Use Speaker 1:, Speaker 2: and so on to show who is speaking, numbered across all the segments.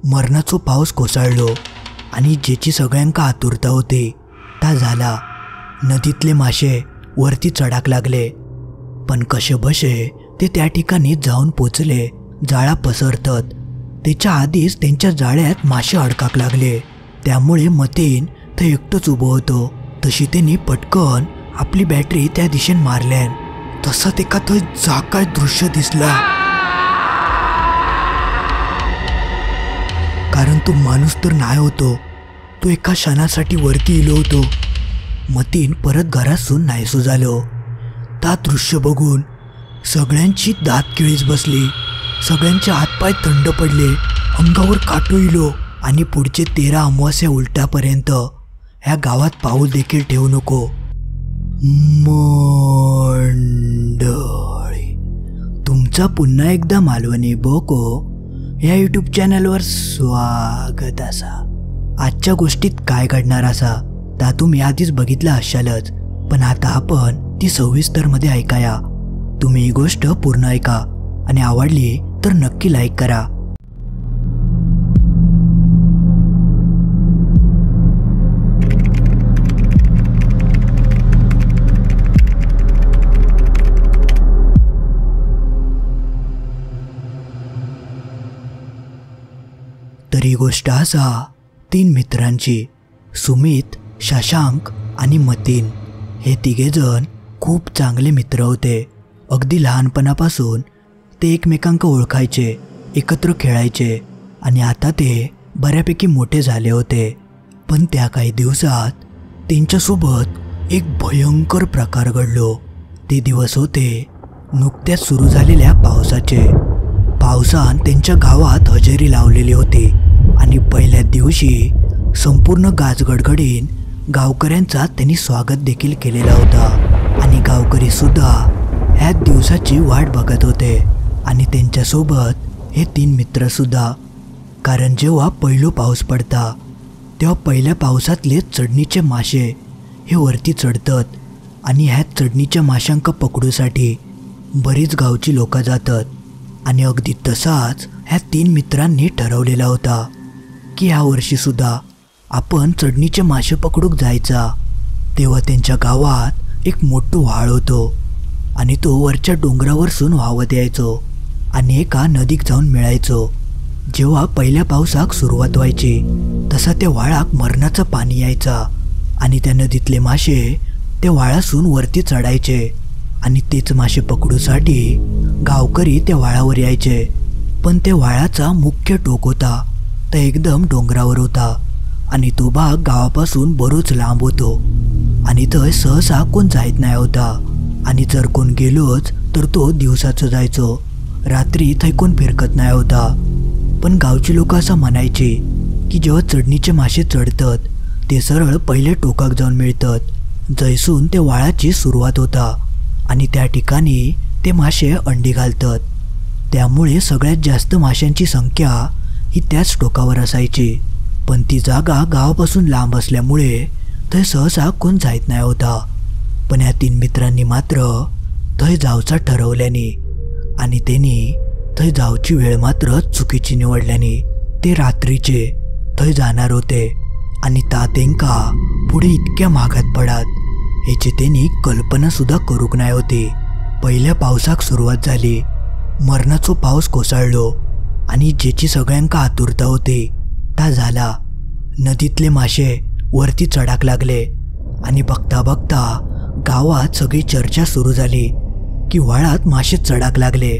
Speaker 1: मरणाचो पाऊस कोसळलो आणि जेची सगळ्यांका आतुरता होती ता झाला। नदीतले मासे वरती चढाक लागले, पण कसे बसे ते त्या ठिकाणी जाऊन पोचले। जाळा पसरतत त्याच्या आधीच त्यांच्या जाळ्यात मासे अडकाक लागले, त्यामुळे मतीन ते एकटंच उभं होतो। तशी त्यांनी पटकन आपली बॅटरी त्या दिशेने मारल्यान तसा तेका थंय जाकाय दृश्य दिसला, कारण तो माणूस तर नाही होतो, तो एका क्षणासाठी वरती इलो होतो। मतीन परत घरासून नाहीसो झालो। ता दृश्य बघून सगळ्यांची दात किळीच बसली, सगळ्यांचे हातपाय थंड पडले, अंगावर काटो इलो आणि पुढचे 13 अमावास्या उलट्यापर्यंत ह्या गावात पाऊल देखील ठेवू नको। मंडळी, तुमचा पुन्हा एकदा मालवणी बोको या यूट्यूब चॅनलवर स्वागत असा। आजच्या गोष्टीत काय घडणार असा ता तुम्ही आधीच बघितलं असालच, पण आता आपण ती सविस्तरमध्ये ऐकाया। तुम्ही ही गोष्ट पूर्ण ऐका आणि आवडली तर नक्की लाईक करा। तर ही गोष्ट असा 3 मित्रांची, सुमित, शशांक आणि मतीन। हे तिघेजण खूप चांगले मित्र होते। अगदी लहानपणापासून ते एकमेकांक ओळखायचे, एकत्र खेळायचे आणि आता ते बऱ्यापैकी मोठे झाले होते। पण त्या काही दिवसात त्यांच्यासोबत एक भयंकर प्रकार घडलो। ते दिवस होते नुकत्याच सुरू झालेल्या पावसाचे। पावसान त्यांच्या गावात हजेरी लावलेली होती आणि पहिल्या दिवशी संपूर्ण गाजगडगडीन गावकऱ्यांचा त्यांनी स्वागत देखील केलेला होता आणि गावकरी सुद्धा ह्या दिवसाची वाट बघत होते आणि त्यांच्यासोबत हे 3 मित्र सुद्धा। कारण जेव्हा पहिलो पाऊस पडता तेव्हा पहिल्या पावसातले चढणीचे मासे हे वरती चढतात आणि ह्या चढणीच्या माशांका पकडूसाठी बरीच गावची लोक जातात। आणि अगदी तसाच ह्या 3 मित्रांनी ठरवलेला होता की ह्या वर्षी सुद्धा आपण चढणीचे मासे पकडूक जायचा। तेव्हा त्यांच्या गावात एक मोठं व्हाळ होतो आणि तो वरच्या डोंगरावरसून वाहवत यायचो आणि एका नदीक जाऊन मिळायचो। जेव्हा पहिल्या पावसाक सुरुवात व्हायची तसा त्या व्हाळाक मरणाचं पाणी यायचा आणि त्या नदीतले मासे त्या व्हाळासून वरती चढायचे आणि तेच मासे पकडूसाठी गावकरी त्या व्हाळावर यायचे। पण त्या व्हाळाचा मुख्य टोक होता तो एकदम डोंगरावर होता आणि तो भाग गावापासून बरोच लांब होतो आणि थंय सहसा कोण जायत नाही होता आणि जर कोण गेलोच तर तो दिवसाचं जायचो, रात्री थंय कोण फिरकत नाही होता। पण गावची लोक असं म्हणायचे की जेव्हा चढणीचे मासे चढतात ते सरळ पहिले टोकाक जाऊन मिळतात जैसून त्या व्हाळाची सुरुवात होता आणि त्या ठिकाणी ते मासे अंडी घालतात। त्यामुळे सगळ्यात जास्त माशांची संख्या ही त्याच टोकावर असायची, पण ती जागा गावापासून लांब असल्यामुळे थंय सहसा कोण जायत नाही होता। पण या 3 मित्रांनी मात्र थंय जावचा ठरवल्याने आणि त्यांनी थंय जावची वेळ मात्र चुकीची निवडल्याने ते रात्रीचे थंय जाणार होते आणि ता तेंका पुढे इतक्या महागात पडात याची त्यांनी कल्पना सुद्धा करूक नाही होती। पहिल्या पावसाक सुरुवात झाली, मरणाचो पाऊस कोसळलो आणि जेची सगळ्यांका आतुरता होती ता झाला। नदीतले मासे वरती चढाक लागले आणि बघता बघता गावात सगळी चर्चा सुरू झाली की व्हाळात मासे चढाक लागले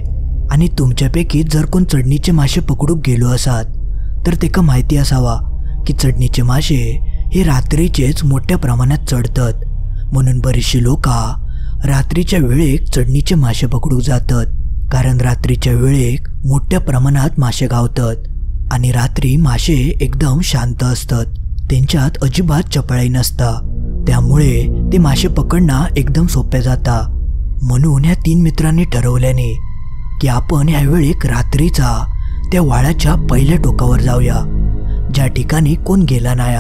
Speaker 1: आणि तुमच्यापैकी जर कोण चढणीचे मासे पकडूक गेलो असात तर तेका माहिती असावा की चढणीचे मासे हे रात्रीचेच मोठ्या प्रमाणात चढतात, म्हणून बरीचशी लोक रात्रीच्या वेळेक चढणीचे मासे पकडूक जातात, कारण रात्रीच्या वेळेक मोठ्या प्रमाणात मासे गावतात आणि रात्री मासे एकदम शांत असतात, त्यांच्यात अजिबात चपळाई नसता, त्यामुळे ते मासे पकडणं एकदम सोपे जाता। म्हणून ह्या 3 मित्रांनी ठरवल्याने की आपण ह्यावेळेक रात्रीचा त्या व्हाळाच्या पहिल्या टोकावर जाऊया ज्या ठिकाणी कोण गेला नाही,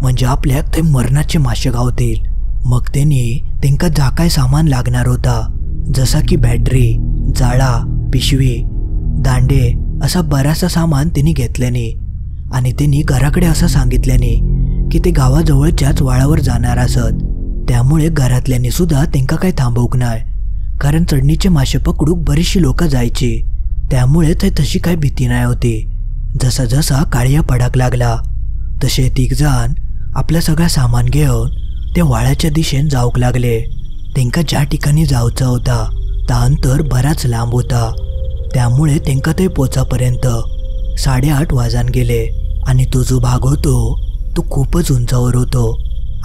Speaker 1: म्हणजे आपल्याक ते मरणाचे मासे गावतील। मग त्यांका जा काय सामान लागणार होता जसा की बॅटरी, जाळा, पिशवी, दांडे असा बराचसा सामान त्यांनी घेतल्याने आणि त्यांनी घराकडे असं सांगितल्याने की ते गावाजवळच्याच वाळावर जाणार असत. त्यामुळे घरातल्यांनी सुद्धा त्यांका काही थांबवूक नाही, कारण चढणीचे मासे पकडूक बरीचशी लोक जायची. त्यामुळे ते तशी काही भीती नाही होती. जसा जसा काळिया पडाक लागला तसे 3 जण आपलं सगळं सामान घेऊन त्या वाळ्याच्या दिशेने जाऊक लागले. त्यांका ज्या ठिकाणी जायचं होता त्या अंतर बराच लांब होता. त्यामुळे त्यांका ते पोचापर्यंत 8:30 वाजून गेले. आणि तो जो भाग होतो तो खूपच उंचावर होतो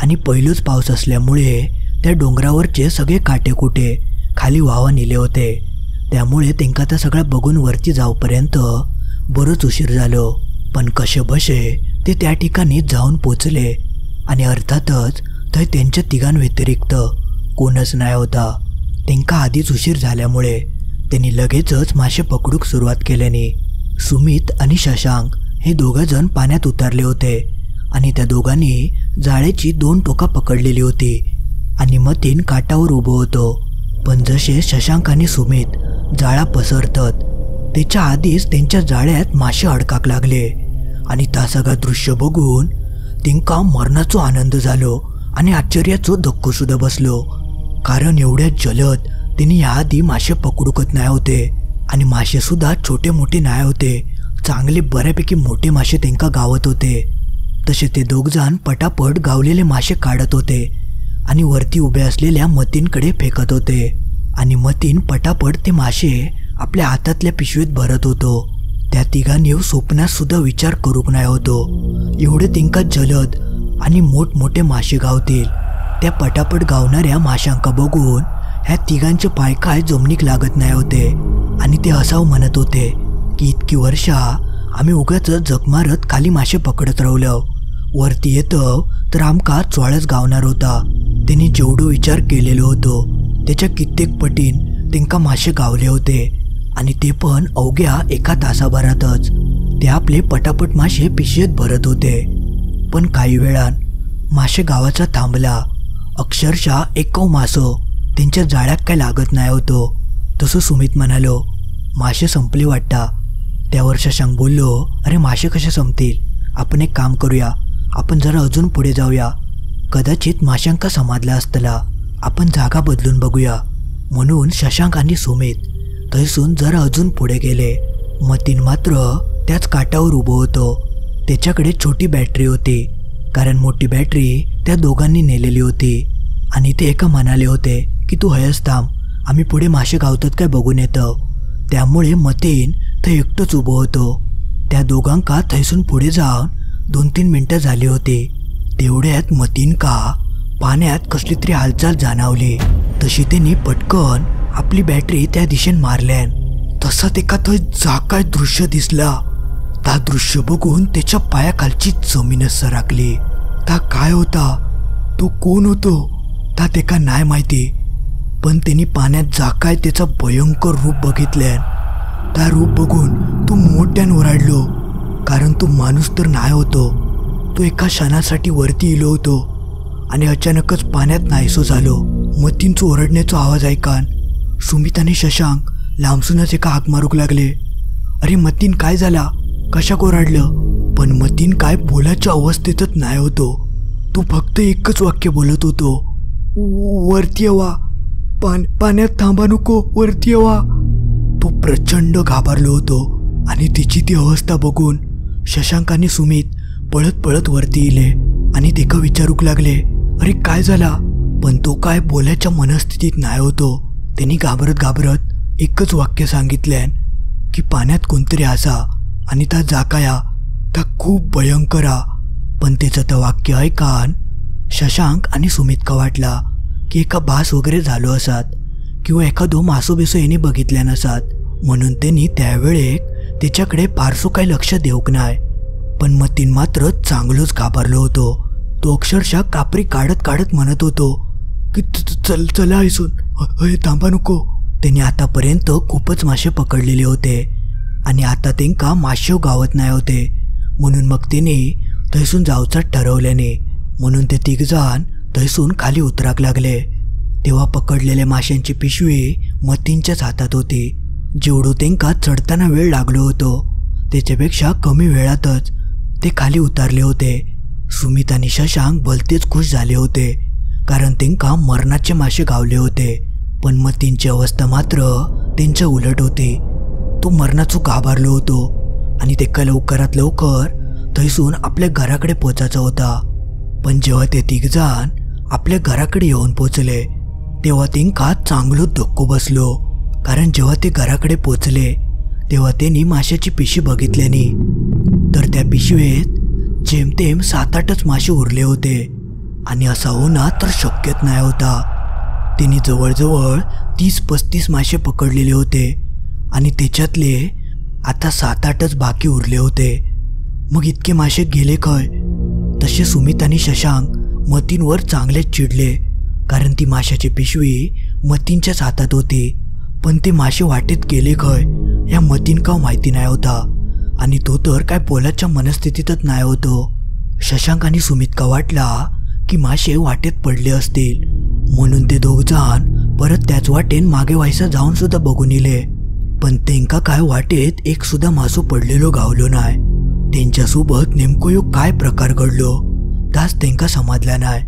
Speaker 1: आणि पहिलोच पाऊस असल्यामुळे त्या डोंगरावरचे सगळे काटेकुटे खाली वाहवा नेले होते. त्यामुळे त्यांका त्या सगळ्या बघून वरती जाऊपर्यंत बरंच उशीर झालो. पण कसे बसे ते त्या ठिकाणी जाऊन पोचले आणि अर्थातच तर त्यांच्या तिघांव्यतिरिक्त कोणच नाही होता. त्यांका आधीच उशीर झाल्यामुळे त्यांनी लगेचच मासे पकडूक सुरुवात केल्याने सुमित आणि शशांक हे 2 जण पाण्यात उतरले होते आणि त्या दोघांनी जाळ्याची 2 टोका पकडलेली होती आणि मतीन काठावर उभं होतो. पण जसे शशांक आणि सुमित जाळा पसरतात त्याच्या आधीच त्यांच्या जाळ्यात मासे अडकाक लागले. आणि त्या सगळं दृश्य बघून त्यांका मरणाचो आनंद झालो आणि आश्चर्याचो धक्को सुद्धा बसलो. कारण एवढ्या जलद त्यांनी याआधी मासे पकडूकत नाही होते आणि मासे सुद्धा छोटे मोठे नाही होते, चांगले बऱ्यापैकी मोठे मासे त्यांका गावत होते. तसे ते 2 जण पटापट गावलेले मासे काढत होते आणि वरती उभे असलेल्या मतीनकडे फेकत होते आणि मतीन पटापट ते मासे आपल्या हातातल्या पिशवीत भरत होतो. त्या तिघांनी स्वप्नात सुद्धा विचार करूक नाही होतो एवढे त्यांका जलद आणि मोठमोठे मासे गावतील. त्या पटापट गावणाऱ्या माशांका बघून ह्या तिघांचे पाय काय जमनीक लागत नाही होते आणि ते असावं म्हणत होते की इतकी वर्षा आम्ही उगाच जग मारत खाली मासे पकडत राहिलो, वरती येतो तर आमका चोळच गावणार होता. त्यांनी जेवढं विचार केलेलो होतो त्याच्या कित्येक पटीन त्यांका मासे गावले होते आणि ते पण अवघ्या 1 तासाभरातच. ते आपले पटापट मासे पिशवीत भरत होते. पण काही वेळान मासे गावाचा थांबला. अक्षरशः 1 मासो त्यांच्या जाळ्यात काय लागत नाही होतो. तसं सुमित म्हणालो, मासे संपले वाटता. त्यावर शशांक बोललो, अरे मासे कसे संपतील, आपण एक काम करूया, आपण जरा अजून पुढे जाऊया, कदाचित माशांका समाधला असतला, आपण जागा बदलून बघूया. म्हणून शशांक आणि सुमित तैसून जरा अजून पुढे गेले. मतीन मात्र त्याच काठावर उभं होतो. त्याच्याकडे छोटी बॅटरी होती, कारण मोठी बॅटरी त्या दोघांनी नेलेली होती. आणि ते एका म्हणाले होते की तू हयच थांब, आम्ही पुढे मासे गावतात काय बघून येतो. त्यामुळे मतीन ते एकटंच उभं होतो. त्या दोघांका थैसून पुढे जाऊन 2-3 मिनिटं झाली होती. तेवढ्यात मतीनका पाण्यात कसली तरी हालचाल जाणवली. तशी त्यांनी पटकन आपली बॅटरी त्या दिशेने मारल्यान तसा तेका थंय जाकाय दृश्य दिसला. त्या दृश्य बघून त्याच्या पायाखालची जमीनच सरकली. ता काय होता, तो कोण होतो ता तेका नाही माहिती, पण त्यांनी पाण्यात जाकाय त्याचा भयंकर रूप बघितल्यान त्या रूप बघून तो मोठ्यान ओरडलो. कारण तो माणूस तर नाही होतो, तो एका क्षणासाठी वरती इलो होतो आणि अचानकच पाण्यात नाहीसो झालो. मतीनचं ओरडण्याचा आवाज ऐकान सुमित आणि शशांक लांबसूनच एका हाक मारूक लागले, अरे मतीन काय झाला, कशा ओरडलं. पण मतीन काय बोलायच्या अवस्थेतच नाही होतो. तो फक्त एकच वाक्य बोलत होतो, वरती येवा, पाण्यात थांबा नको, वरती येवा. तो प्रचंड घाबरलो होतो आणि तिची ती अवस्था बघून शशांक आणि सुमित पळत पळत वरती इले आणि तेका विचारूक लागले, अरे काय झाला. पण तो काय बोलायच्या मनस्थितीत नाही होतो. त्यांनी घाबरत घाबरत एकच वाक्य सांगितल्यान की पाण्यात कोणतरी असा आणि त्या जाकाया त्या खूप भयंकर आ. पण त्याचं त्या वाक्य ऐकान शशांक आणि सुमितका वाटला की एका भास वगैरे झालो असत किंवा एखादो मासो बिसो यांनी बघितल्या नसात. म्हणून त्यांनी त्यावेळेक त्याच्याकडे फारसो काही लक्ष देऊक नाही. पण मतीन मात्र चांगलोच घाबरलो होतो. तो अक्षरशः कापरी काढत काढत म्हणत होतो की चला ऐसून, अय थांबा नको. त्यांनी आतापर्यंत खूपच मासे पकडलेले होते आणि आता त्यांका मासे गावत नाही होते. म्हणून मग त्यांनी थैसून जाऊचाच ठरवल्याने म्हणून ते 3 जण थैसून खाली उतराक लागले. तेव्हा पकडलेल्या माशांची पिशवी मतीनच्याच हातात होती. जेवढं त्यांका चढताना वेळ लागलो होतो त्याच्यापेक्षा कमी वेळातच ते खाली उतारले होते. सुमित आणि शशांक भलतेच खुश झाले होते, कारण त्यांका मरणाचे मासे गावले होते. पण मतीनची अवस्था मात्र त्यांच्या उलट होती. तो मरणाचो घाबरलो होतो आणि तेका लवकरात लवकर थैसून आपल्या घराकडे पोचायचा होता. पण जेव्हा ते तिघजण आपल्या घराकडे येऊन पोचले तेव्हा त्यांका चांगलो धक्को बसलो. कारण जेव्हा ते घराकडे पोचले तेव्हा त्यांनी माशाची पिशवी बघितल्यानी तर त्या पिशवीत जेमतेम 7-8च मासे उरले होते. आणि असा होणं तर शक्यच नाही होता. त्यांनी जवळजवळ 30-35 मासे पकडलेले होते आणि त्याच्यातले आता 7-8च बाकी उरले होते. मग इतके मासे गेले खय? तसे सुमित आणि शशांक मतीनवर चांगलेच चिडले, कारण ती माशाची पिशवी मतीनच्याच हातात होती. पण ते मासे वाटेत गेले खय या मतीनका माहिती नाही होता आणि तो तर काय बोलाच्या मनस्थितीतच नाही होतो. शशांक आणि सुमितका वाटला की मासे वाटेत पडले असतील, म्हणून ते दोघजण परत त्याच वाटेन मागे व्हायचा जाऊन सुद्धा बघून इले. पण त्यांका काय वाटेत एक सुद्धा मासो पडलेलो गावलो नाही. त्यांच्यासोबत नेमको यो काय प्रकार घडलो ताच त्यांका समजला नाही.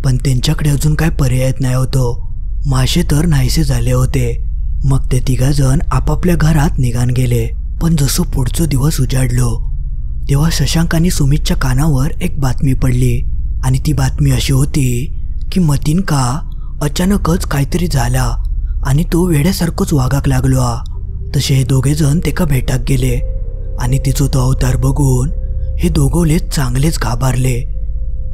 Speaker 1: पण त्यांच्याकडे अजून काय पर्यायच नाही होतो. मासे तर नाहीसे झाले होते. मग ते तिघजण आपापल्या घरात निघान गेले. पण जसं पुढचा दिवस उजाडलो तेव्हा शशांक आणि सुमितच्या कानावर एक बातमी पडली. आणि ती बातमी अशी होती की मतीनका अचानकच काहीतरी झाला आणि तो वेड्यासारखंच वागाक लागलो. तसे हे दोघे जण तेका भेटाक गेले आणि तिचो तो अवतार बघून हे दोघोले चांगलेच घाबरले.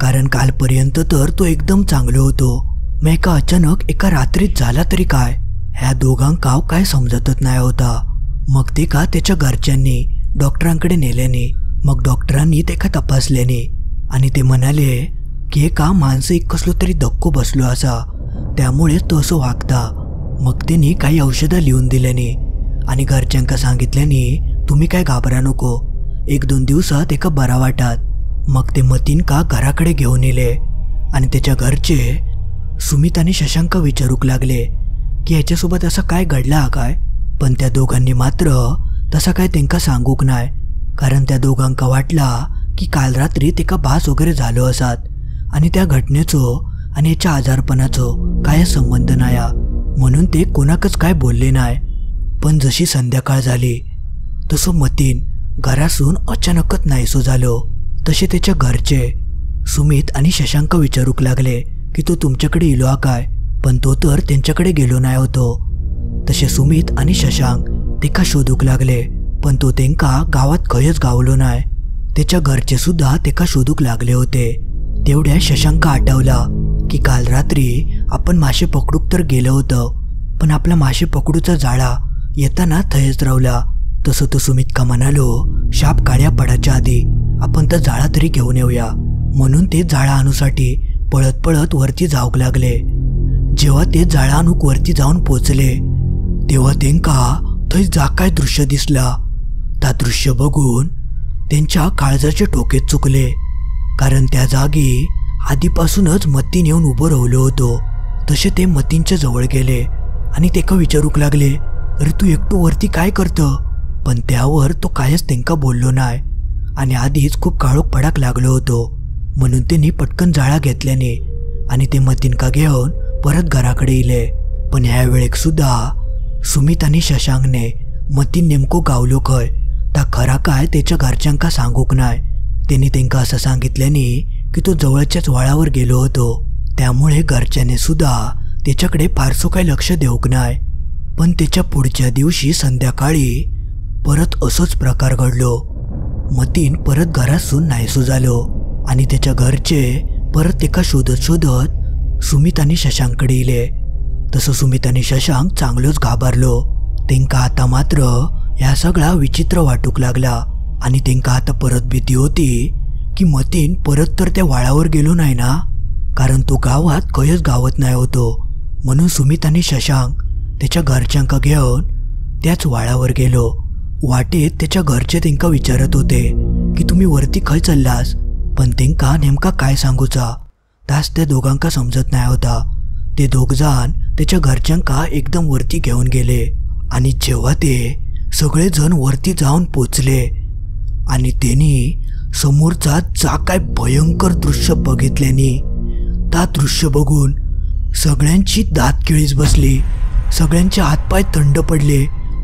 Speaker 1: कारण कालपर्यंत तर तो एकदम चांगलो होतो. मग एका अचानक एका रात्रीत झाला तरी काय ह्या दोघांका काय समजतच नाही होता. मग ते का त्याच्या घरच्यांनी डॉक्टरांकडे नेल्याने मग डॉक्टरांनी तेका तपासल्याने आणि ते म्हणाले की एका मानसिक कसलो तरी धक्को बसलो असा, त्यामुळेच तो असं वागता. मग त्यांनी काही औषधं लिहून दिल्याने आणि घरच्यांका सांगितल्याने तुम्ही काय घाबरा नको, 1-2 दिवसात एका बरा वाटात. मग ते मतीनका घराकडे घेऊन येले आणि त्याच्या घरचे सुमित आणि शशांक विचारूक लागले की ह्याच्यासोबत असं काय घडला काय. पण त्या दोघांनी मात्र तसा काय त्यांका सांगूक नाही, कारण त्या दोघांका वाटला की काल रात्री तेका भास वगैरे झालो असत आणि त्या घटनेचो आणि याच्या आजारपणाचो काय संबंध नाही, म्हणून ते कोणाकच काय बोलले नाही. पण जशी संध्याकाळ झाली तसं मतीन घरासून अचानकच नाहीसो झालो. तसे त्याच्या घरचे सुमित आणि शशांक विचारूक लागले की तो तुमच्याकडे इलो काय, पण तो तर त्यांच्याकडे गेलो नाही होतो. तसे सुमित आणि शशांक तेका शोधूक लागले, पण तो त्यांका गावात खयच गावलो नाही. त्याच्या घरचे सुद्धा तेका शोधूक लागले होते. तेवढ्या शशांक आठवला की काल रात्री आपण मासे पकडूक तर गेलो होतं, पण आपला मासे पकडूचा जाळा येताना थयच रावला. तसं तो सुमित का म्हणालो, शाप काळ्या पडाच्या आधी आपण तर जाळा तरी घेऊन येऊया. म्हणून ते जाळा आणूसाठी पळत पळत वरती जाऊक लागले. जेव्हा ते जाळा आणूक वरती जाऊन पोचले तेव्हा त्यांका थंय जा काय दृश्य दिसला. त्या दृश्य बघून त्यांच्या काळजाचे ठोके चुकले, कारण त्या जागी आधीपासूनच मतीन येऊन उभं राहिलो होतो. तसे ते मतीनच्या जवळ गेले आणि तेका विचारूक लागले, अरे तू एकटो वरती काय करतं. पण त्यावर तो कायच त्यांका बोललो नाही आणि आधीच खूप काळोख पडाक लागलो होतो. म्हणून त्यांनी पटकन जाळा घेतल्याने आणि ते मतीनका घेऊन परत घराकडे इले. पण ह्या वेळेक सुद्धा सुमित आणि शशांकने मतीन नेमको गावलो खय ता खरा काय त्याच्या घरच्यांका सांगूक नाही. त्यांनी त्यांका असं सांगितल्याने की तो जवळच्याच वाळावर गेलो होतो, त्यामुळे घरच्याने सुद्धा त्याच्याकडे फारसो काही लक्ष देऊक नाही. पण त्याच्या पुढच्या दिवशी संध्याकाळी परत असोच प्रकार घडलो. मतीन परत घरासून नाहीसो झालो आणि त्याच्या घरचे परत एका शोधत शोधत सुमित आणि शशांककडे इले. तसं सुमित आणि शशांक चांगलोच घाबरलो. त्यांका आता मात्र ह्या सगळा विचित्र वाटूक लागला आणि त्यांका आता परत भीती होती की मतीन परत तर त्या वाळावर गेलो नाही ना, कारण तो गावात खयच गावत नाही होतो. म्हणून सुमित आणि शशांक त्याच्या घरच्यांका घेऊन त्याच वाळावर गेलो. वाटेत त्याच्या घरचे त्यांका विचारत होते की तुम्ही वरती खय चाललास, पण त्यांका नेमका काय सांगूचा तास त्या दोघांका समजत नाही होता. ते दोघजण त्याच्या घरच्यांका एकदम वरती घेऊन गेले आणि जेव्हा ते सगळेजण वरती जाऊन पोचले आणि त्यांनी समोरचा जा काय भयंकर दृश्य बघितल्याने त्या दृश्य बघून सगळ्यांची दात केळीच बसली. सगळ्यांचे हातपाय थंड पडले,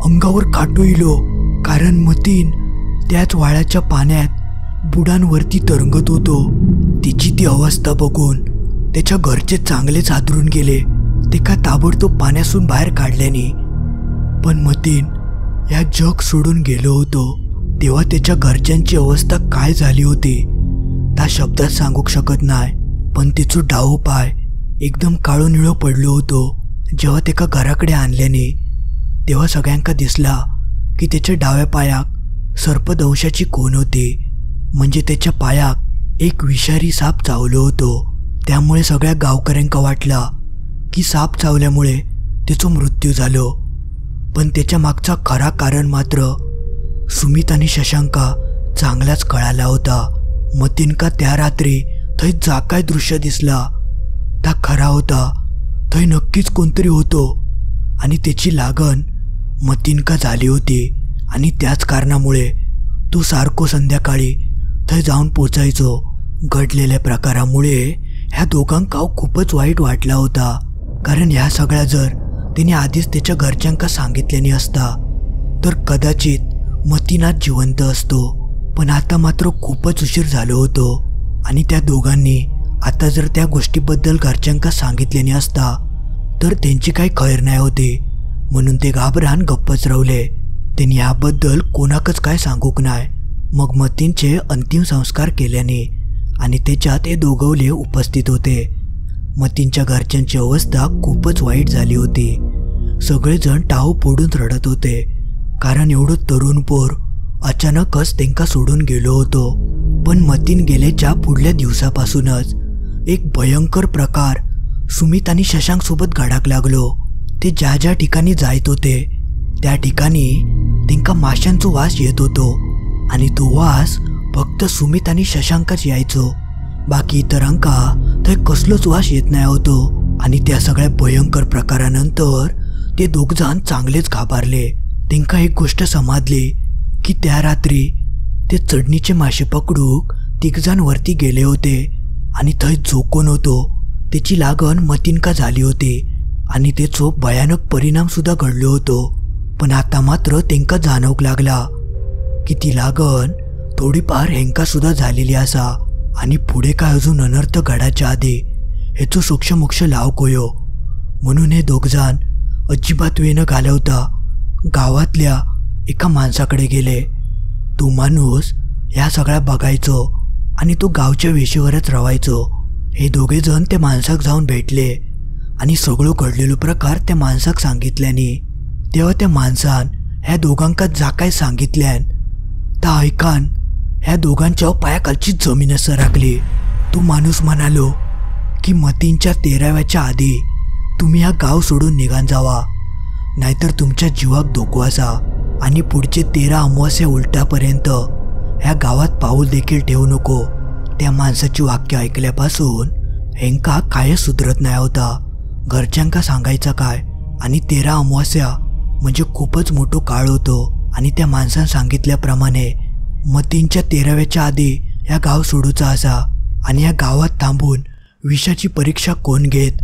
Speaker 1: अंगावर काटो इलो. कारण मतीन त्याच वाळ्याच्या पाण्यात बुडांवरती तरंगत होतो. तिची ती अवस्था बघून त्याच्या घरचे चांगलेच हादरून गेले. ते का ताबडतोब पाण्यातून बाहेर काढल्याने. पण मतीन या जग सोडून गेलो होतो तेव्हा त्याच्या घरच्यांची अवस्था काय झाली होती त्या शब्दात सांगू शकत नाही. पण तिचं डाव पाय एकदम काळो निळो पडलो होतो. जेव्हा त्याका घराकडे आणल्याने तेव्हा सगळ्यांका दिसला की त्याच्या डाव्या पायाक सर्पदंशाची खूण होती. म्हणजे त्याच्या पायाक एक विषारी साप चावलो होतो. त्यामुळे सगळ्या गावकऱ्यांका वाटला की साप चावल्यामुळे त्याचा मृत्यू झालो. पण त्याच्या मागचा खरा कारण मात्र सुमित आणि शशांका चांगलाच कळाला होता. मतीनका त्या रात्री थंय जा काय दृश्य दिसला ता खरा होता. थंय नक्कीच कोणतरी होतो आणि त्याची लागण मतीनका झाली होती. आणि त्याच कारणामुळे तो सारखो संध्याकाळी थंय जाऊन पोचायचो. घडलेल्या प्रकारामुळे ह्या दोघांका खूपच वाईट वाटला होता. कारण ह्या सगळ्या जर तिने आधीच त्याच्या घरच्यांका सांगितल्याने असता तर कदाचित मतीनाथ जिवंत असतो. पण आता मात्र खूपच उशीर झालो होतो. आणि त्या दोघांनी आता जर त्या गोष्टीबद्दल घरच्यांका सांगितल्याने असता तर त्यांची काही खैर नाही होती. म्हणून ते घाबरान गप्पच रावले. त्यांनी याबद्दल कोणाकच काय सांगूक नाही. मग मतीनचे अंतिम संस्कार केल्याने आणि त्याच्यात हे दोघवले उपस्थित होते. मतीनच्या घरच्यांची अवस्था खूपच वाईट झाली होती. सगळेजण टाहो फोडून रडत होते. कारण एवढं तरुण पोर अचानकच त्यांका सोडून गेलो होतो. पण मतीन गेल्याच्या पुढल्या दिवसापासूनच एक भयंकर प्रकार सुमित आणि शशांक सोबत घडाक लागलो. ते ज्या ज्या ठिकाणी जायत होते त्या ठिकाणी त्यांका माशांचा वास येत होतो. आणि तो वास फक्त सुमित आणि शशांकच यायचो. बाकी इतरांका थंय कसलोच वास येत नाही होतो. आणि त्या सगळ्या भयंकर प्रकारानंतर ते दोघजण चांगलेच घाबरले. त्यांका एक गोष्ट समजली की त्या रात्री ते चढणीचे मासे पकडूक तिघजण वरती गेले होते. आणि थंय जो कोण होतो त्याची लागण मतीनका झाली होती. आणि त्याचो भयानक परिणाम सुद्धा घडलो होतो. पण आता मात्र त्यांका जाणवक लागला की ती लागण थोडीफार हेंका सुद्धा झालेली असा. आणि पुढे काय अजून अनर्थ घडायच्या आधी हेचो सूक्ष्मोक्ष लाव कोयो. म्हणून हे दोघजण अजिबात वेळ न घालवता गावातल्या एका माणसाकडे गेले. तो माणूस ह्या सगळ्या बघायचो आणि तो गावच्या वेशीवरच राहायचो. हे दोघे जण त्या माणसाक जाऊन भेटले आणि सगळं घडलेलो प्रकार त्या माणसाक सांगितल्याने तेव्हा त्या माणसान ह्या दोघांका जा काय सांगितल्यान ता ऐकान ह्या दोघांच्या पायाखालची जमीनच सरकली. तो माणूस म्हणालो की मतींच्या 13व्याच्या आधी तुम्ही हा गाव सोडून निघान जावा, नाहीतर तुमच्या जीवाक धोको असा. आणि पुढचे 13 अमावास्या उलटापर्यंत ह्या गावात पाऊल देखील ठेवू नको. त्या माणसाची वाक्य ऐकल्यापासून हेंका काय सुधरत नाही होता. घरच्यांका सांगायचं काय. आणि 13 अमावास्या म्हणजे खूपच मोठो काळ होतो. आणि त्या माणसानं सांगितल्याप्रमाणे मतींच्या 13व्याच्या आधी ह्या गाव सोडूचा असा. आणि ह्या गावात थांबून विषाची परीक्षा कोण घेत.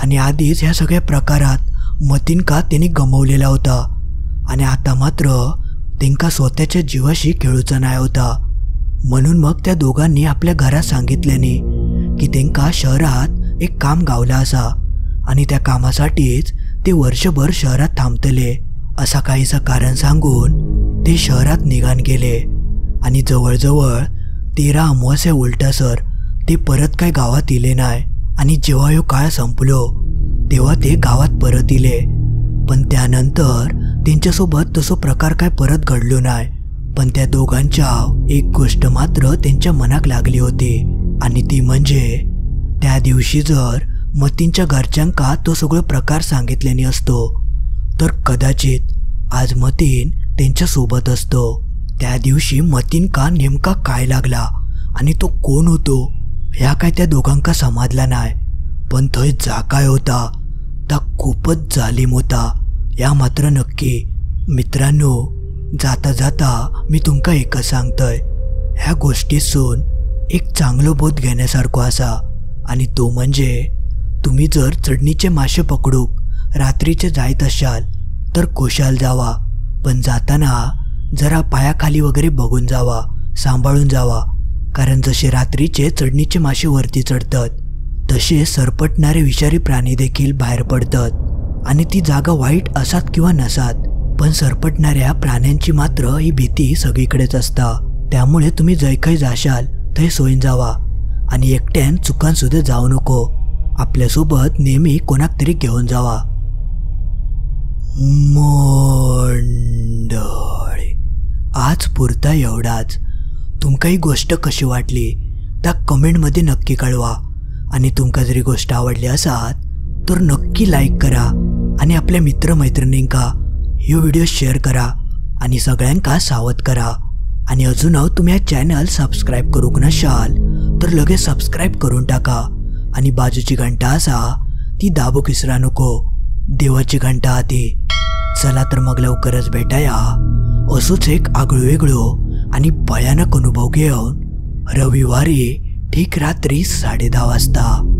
Speaker 1: आणि आधीच ह्या सगळ्या प्रकारात मतीनका त्यांनी गमावलेला होता. आणि आता मात्र त्यांका स्वतःच्या जीवाशी खेळूचा नाही होता. म्हणून मग त्या दोघांनी आपल्या घरात सांगितल्याने की त्यांका शहरात एक काम गावला असा. आणि त्या कामासाठीच ते वर्षभर शहरात थांबतले असा काहीसा कारण सांगून ते शहरात निघान गेले. आणि जवळजवळ 13 अमावास्या उलटासर ते परत काय गावात इले नाही. आणि जेव्हा ह्यो काळ संपलो तेव्हा ते गावात परत इले. पण त्यानंतर त्यांच्यासोबत तसो प्रकार काय परत घडलो नाही. पण त्या दोघांच्या एक गोष्ट मात्र त्यांच्या मनाक लागली होती. आणि ती म्हणजे त्या दिवशी जर मतींच्या घरच्यांका तो सगळं प्रकार सांगितल्याने असतो तर कदाचित आज मतीन त्यांच्यासोबत असतो. त्या दिवशी मतीनका नेमका काय लागला आणि तो कोण होतो ह्या काय त्या दोघांका समजला नाही. पण थंय जा काय होता ता खूपच जालिम होता या मात्र नक्की. मित्रांनो, जाता जाता मी तुमका एकच सांगतोय, ह्या गोष्टीसून एक चांगलो बोध घेण्यासारखो आसा आणि तो म्हणजे तुम्ही जर चडणीचे मासे पकडूक रात्रीचे जायत असाल तर खुशाल जावा, पण जाताना जरा पायाखाली वगैरे बघून जावा, सांभाळून जावा. कारण जसे रात्रीचे चडणीचे मासे वरती चढतात तसे सरपटणारे विषारी प्राणी देखील बाहेर पडतात आणि ती जागा वाईट असात किंवा नसात, पण सरपटणाऱ्या प्राण्यांची मात्र ही भीती सगळीकडेच असता. त्यामुळे तुम्ही जय खंय जाशाल थंय सोयीन जावा आणि एकट्यान चुकान सुद्धा जाऊ नको. आपल्यासोबत नेहमी कोणाक तरी घेऊन जावा. मंडळी, आज पुरता एवढाच. तुमका ही गोष्ट कशी वाटली त्या कमेंटमध्ये नक्की कळवा आणि तुमका जरी गोष्ट आवडली असात तर नक्की लाईक करा आणि आपल्या मित्रमैत्रिणींका ही व्हिडिओ शेअर करा आणि सगळ्यांका सावध करा. आणि अजून तुम्ही हा चॅनल सबस्क्राईब करूक नशाल तर लगेच सबस्क्राईब करून टाका आणि बाजूची घंटा असा ती दाबूक विसरा नको. देवाची घंटा आती. चला तर मग लवकरच भेटाया असोच एक आगळो वेगळो आणि भयानक अनुभव घेऊन रविवारी ठीक रात्री 10:30 वाजता.